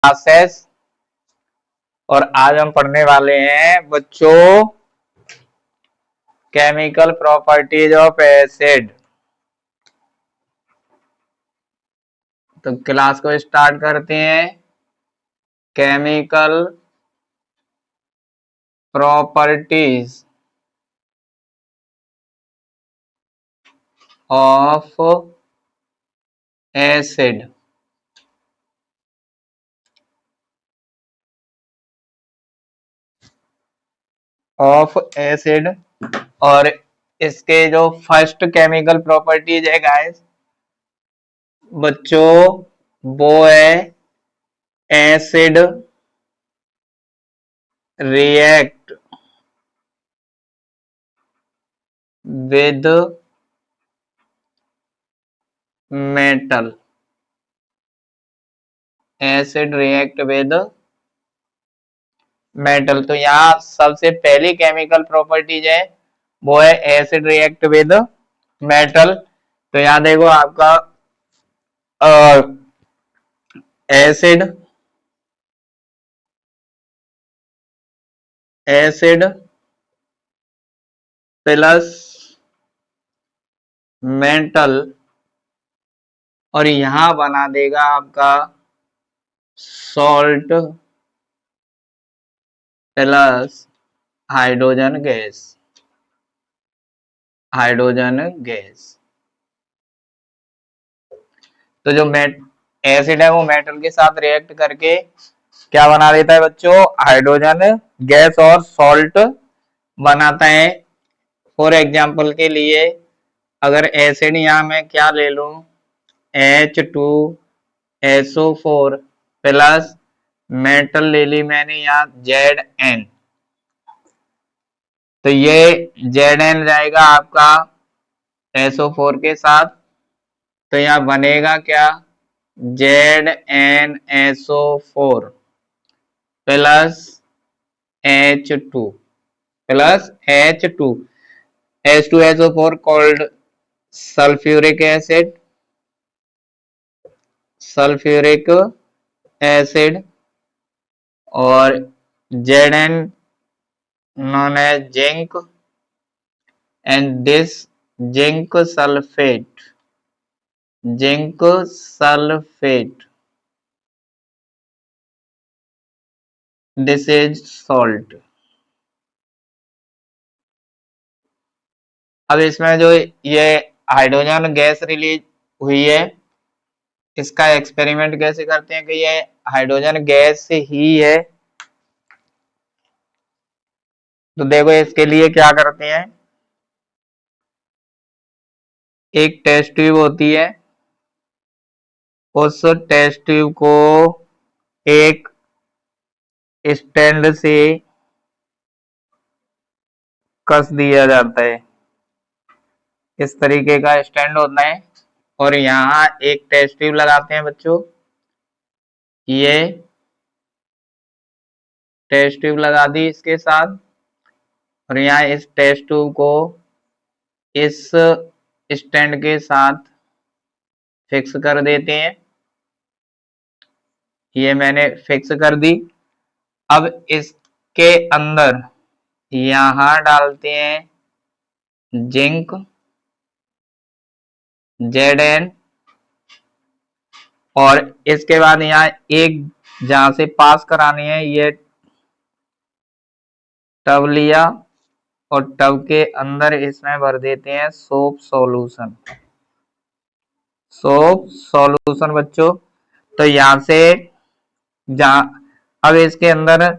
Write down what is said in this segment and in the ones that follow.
Classes. और आज हम पढ़ने वाले हैं बच्चों केमिकल प्रॉपर्टीज ऑफ एसिड। तो क्लास को स्टार्ट करते हैं। Chemical properties of acid. Of acid. और इसके जो फर्स्ट केमिकल प्रॉपर्टीज है गाइस बच्चों, वो है acid react with metal. Acid react with metal. तो यहाँ सबसे पहली केमिकल प्रॉपर्टीज है वो है एसिड रिएक्ट विद मेटल। तो यहाँ देखो आपका एसिड एसिड प्लस मेटल, और यहां बना देगा आपका salt plus hydrogen gas. Hydrogen gas. तो जो एसिड है वो मेटल के साथ रिएक्ट करके क्या बना देता है बच्चों, हाइड्रोजन गैस और सॉल्ट बनाता है। फॉर एग्जाम्पल के लिए अगर एसिड यहां मैं क्या ले लूं, H2SO4 प्लस मेटल ले ली मैंने यहाँ Zn। तो ये Zn जाएगा आपका SO4 के साथ। तो यहाँ बनेगा क्या, ZnSO4 plus H2 plus H2। H2SO4 called sulphuric acid. Sulphuric acid. और Zn known as zinc, and this zinc sulfate this is salt। अब इसमें जो ये हाइड्रोजन गैस रिलीज हुई है इसका एक्सपेरिमेंट कैसे करते हैं कि ये हाइड्रोजन गैस ही है। तो देखो इसके लिए क्या करते हैं, एक टेस्ट ट्यूब होती है, उस टेस्ट ट्यूब को एक स्टैंड से कस दिया जाता है। इस तरीके का स्टैंड होता है और यहाँ एक टेस्ट ट्यूब लगाते हैं बच्चों। ये टेस्ट ट्यूब लगा दी इसके साथ, और यहाँ इस टेस्ट ट्यूब को इस स्टैंड के साथ फिक्स कर देते हैं। ये मैंने फिक्स कर दी। अब इसके अंदर यहां डालते हैं जिंक Zn, और इसके बाद यहाँ एक जहां से पास करानी है ये टब लिया, और टब के अंदर इसमें भर देते हैं सोप सॉल्यूशन। सोप सॉल्यूशन बच्चों। तो यहां से जहां अब इसके अंदर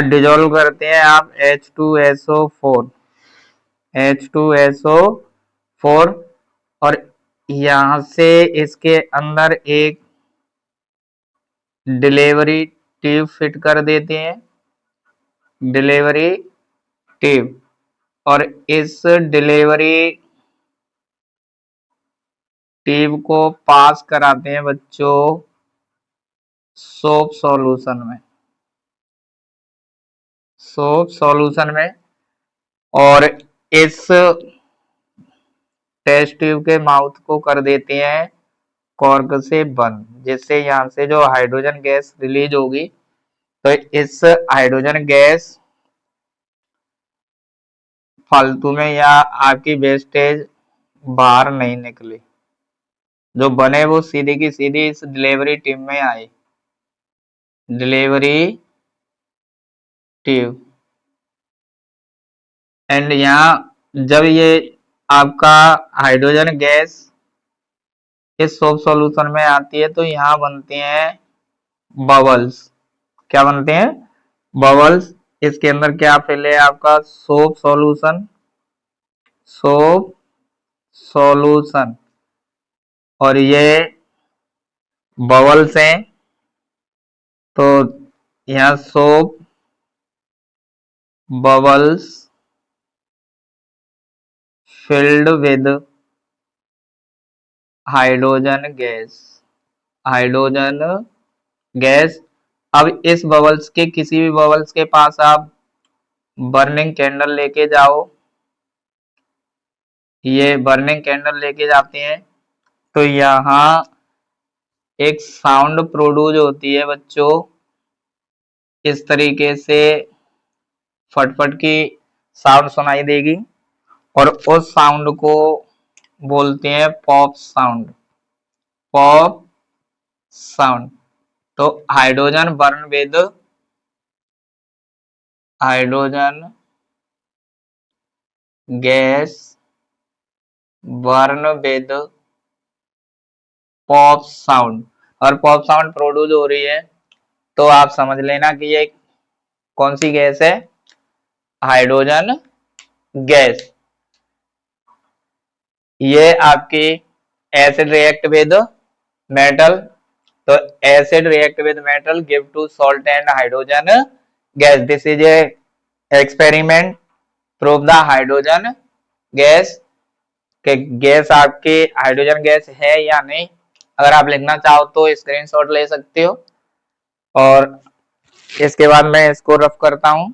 डिजोल्व करते हैं आप H2SO4 और यहां से इसके अंदर एक डिलीवरी ट्यूब फिट कर देते हैं। डिलीवरी ट्यूब, और इस डिलीवरी ट्यूब को पास कराते हैं बच्चों सोप सॉल्यूशन में। सोप सॉल्यूशन में, और इस टेस्ट ट्यूब के माउथ को कर देते हैं कॉर्क से बंद, जिससे यहाँ से जो हाइड्रोजन गैस रिलीज होगी, तो इस हाइड्रोजन गैस फालतू में या आपकी वेस्टेज बाहर नहीं निकली, जो बने वो सीधी की सीधी इस डिलीवरी टीम में आए, डिलीवरी टीम। एंड यहाँ जब ये आपका हाइड्रोजन गैस इस सोप सॉल्यूशन में आती है, तो यहाँ बनते हैं बबल्स। क्या बनते हैं? बबल्स। इसके अंदर क्या फिल है आपका? Soap solution, soap solution. और ये बबल्स हैं, तो यहाँ soap bubbles filled with hydrogen gas, hydrogen gas. अब इस बबल्स के, किसी भी बबल्स के पास आप बर्निंग कैंडल लेके जाओ, ये बर्निंग कैंडल लेके जाते हैं, तो यहाँ एक साउंड प्रोड्यूस होती है बच्चों, इस तरीके से फटफट की साउंड सुनाई देगी, और उस साउंड को बोलते हैं पॉप साउंड, पॉप साउंड। तो hydrogen burn with, hydrogen gas burn with pop sound, और पॉप साउंड प्रोड्यूस हो रही है, तो आप समझ लेना कि ये कौन सी गैस है? Hydrogen gas. ये आपकी एसिड रिएक्ट विद मेटल, तो acid react with metal give to salt and hydrogen gas. This is a experiment prove the hydrogen gas, कि गैस आपकी हाइड्रोजन गैस है या नहीं। अगर आप लिखना चाहो तो स्क्रीनशॉट ले सकते हो, और इसके बाद मैं इसको रफ करता हूं।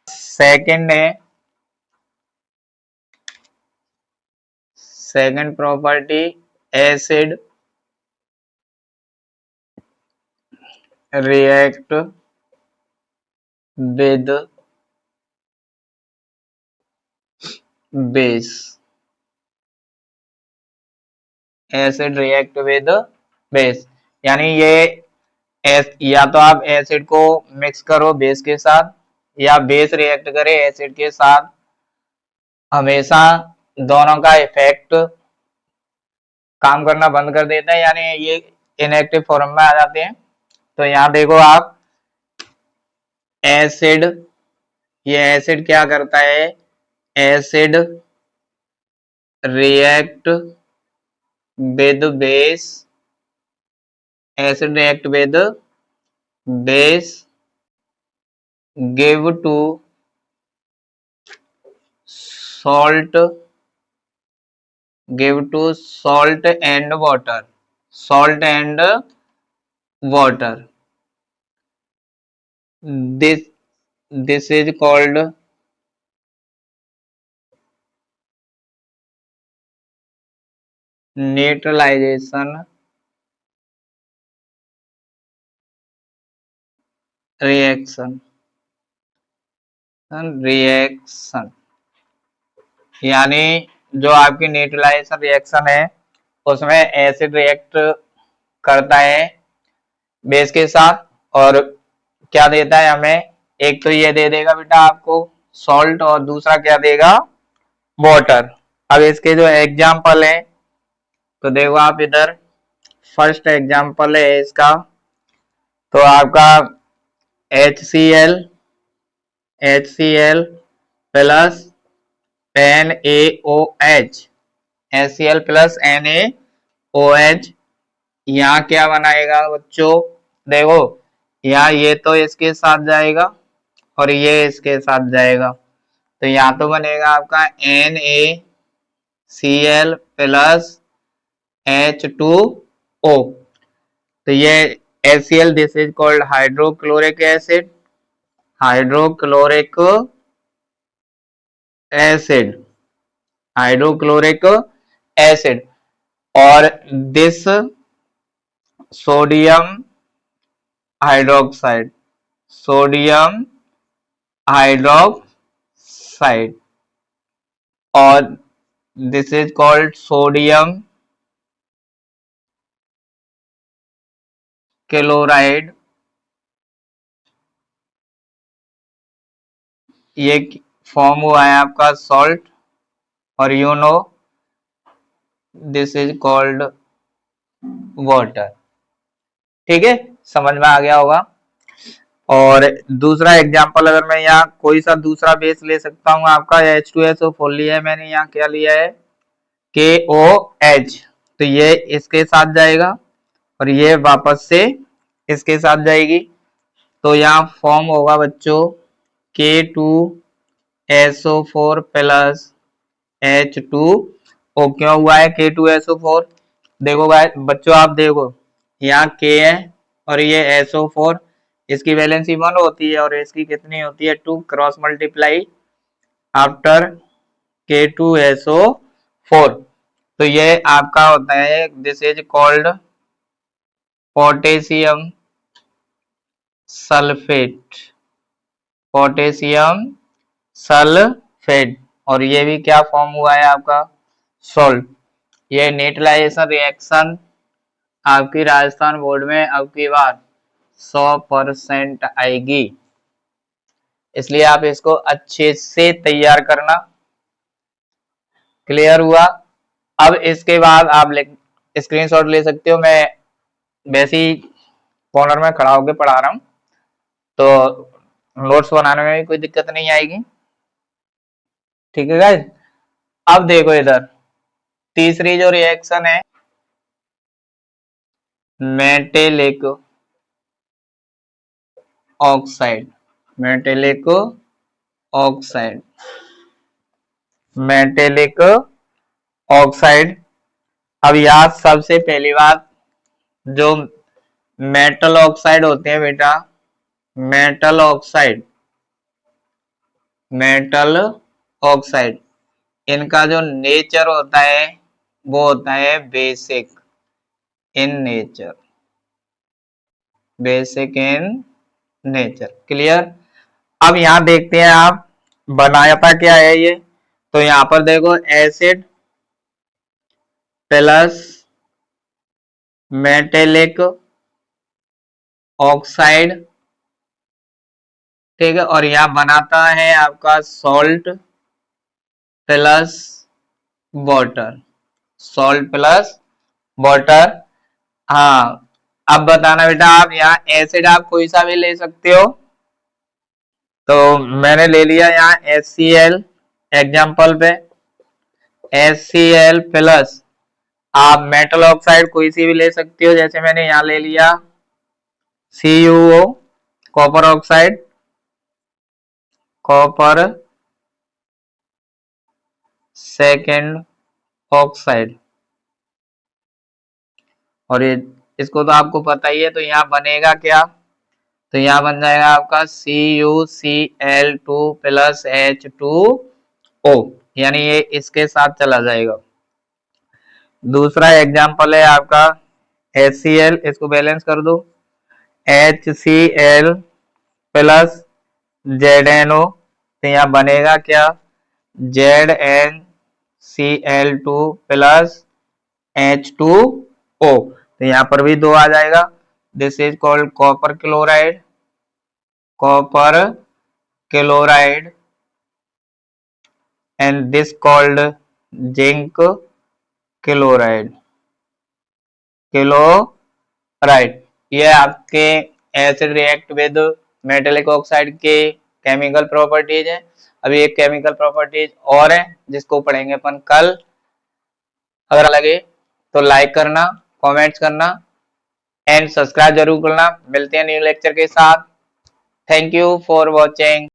सेकंड है, second property, acid react with base, acid react with base. यानी ये या तो आप एसिड को मिक्स करो बेस के साथ, या बेस रिएक्ट करे एसिड के साथ, हमेशा दोनों का इफेक्ट काम करना बंद कर देता है, यानी ये इनएक्टिव फॉर्म में आ जाते हैं। तो यहाँ देखो आप, एसिड, ये एसिड क्या करता है? Acid react with base, acid react with base give to salt, give to salt and water, salt and water. this this is called neutralization reaction, reaction. यानी जो आपकी न्यूट्रलाइजेशन रिएक्शन है, उसमें एसिड रिएक्ट करता है बेस के साथ, और क्या देता है हमें? एक तो ये दे देगा बेटा आपको सॉल्ट, और दूसरा क्या देगा? वाटर। अब इसके जो एग्जाम्पल है, तो देखो आप इधर, फर्स्ट एग्जाम्पल है इसका, तो आपका HCl, HCl plus NaOH, HCl plus NaOH, यहाँ क्या बनाएगा बच्चों? देखो यहाँ ये तो इसके साथ जाएगा, और ये इसके साथ जाएगा, तो यहाँ तो बनेगा आपका NaCl प्लस H2O। तो ये HCl, this is called hydrochloric acid, hydrochloric acid, hydrochloric acid, और this sodium hydroxide, sodium hydroxide, और this is called sodium chloride. ये फॉर्म हुआ है आपका सॉल्ट, और you know this is called water. ठीक है, समझ में आ गया होगा। और दूसरा एग्जांपल अगर मैं यहाँ कोई सा दूसरा बेस ले सकता हूँ, आपका H2SO4 लिया है मैंने, यहाँ क्या लिया है KOH, तो ये इसके साथ जाएगा और ये वापस से इसके साथ जाएगी, तो यहाँ फॉर्म होगा बच्चों K2SO4 प्लस H2O। क्यों हुआ है K2SO4? देखो भाई बच्चों, आप देखो यहाँ K है और ये SO4, इसकी वैलेंसी 1 होती है और इसकी कितनी होती है 2, क्रॉस मल्टीप्लाई आफ्टर K2SO4, तो ये आपका होता है, this is called potassium sulphate, potassium sulphate, और ये भी क्या फॉर्म हुआ है आपका सॉल्ट। ये न्यूट्रलाइजेशन रिएक्शन आपकी राजस्थान बोर्ड में अब की बार 100% आएगी, इसलिए आप इसको अच्छे से तैयार करना। क्लियर हुआ? अब इसके बाद आप स्क्रीनशॉट ले सकते हो, मैं वैसे ही कॉर्नर में खड़ा होकर पढ़ा रहा हूं, तो नोट्स बनाने में भी कोई दिक्कत नहीं आएगी। ठीक है गाइस, अब देखो इधर तीसरी जो रिएक्शन है metallic oxide, metallic oxide, metallic oxide. अब यहाँ सबसे पहली बात, जो मेटल ऑक्साइड होते हैं बेटा, मेटल ऑक्साइड, मेटल ऑक्साइड, इनका जो नेचर होता है वो होता है basic in nature, basic in nature. Clear? अब यहां देखते हैं आप बनाया था क्या है ये, तो यहां पर देखो एसिड प्लस मेटेलिक ऑक्साइड, ठीक है, और यहां बनाता है आपका salt plus water, salt plus water. हाँ, अब बताना बेटा, आप यहाँ एसिड आप कोई सा भी ले सकते हो, तो मैंने ले लिया यहाँ HCl एग्जाम्पल पे, HCl प्लस, आप मेटल ऑक्साइड कोई सी भी ले सकते हो, जैसे मैंने यहाँ ले लिया CuO, copper oxide, copper second oxide, और ये इसको तो आपको पता ही है, तो यहाँ बनेगा क्या, तो यहाँ बन जाएगा आपका CuCl2 प्लस H2O, यानी ये इसके साथ चला जाएगा। दूसरा एग्जाम्पल है आपका HCl, इसको बैलेंस कर दो, HCl प्लस ZNO, तो यहाँ बनेगा क्या ZnCl2 प्लस H2O, तो यहाँ पर भी 2 आ जाएगा, this is called copper chloride, copper chloride, and this called zinc chloride, chloride. ये आपके acid react with metallic oxide के केमिकल प्रॉपर्टीज है। अभी एक केमिकल प्रॉपर्टीज और है जिसको पढ़ेंगे अपन कल। अगर लगे तो लाइक करना, कमेंट्स करना एंड सब्सक्राइब जरूर करना। मिलते हैं न्यू लेक्चर के साथ। Thank you for watching.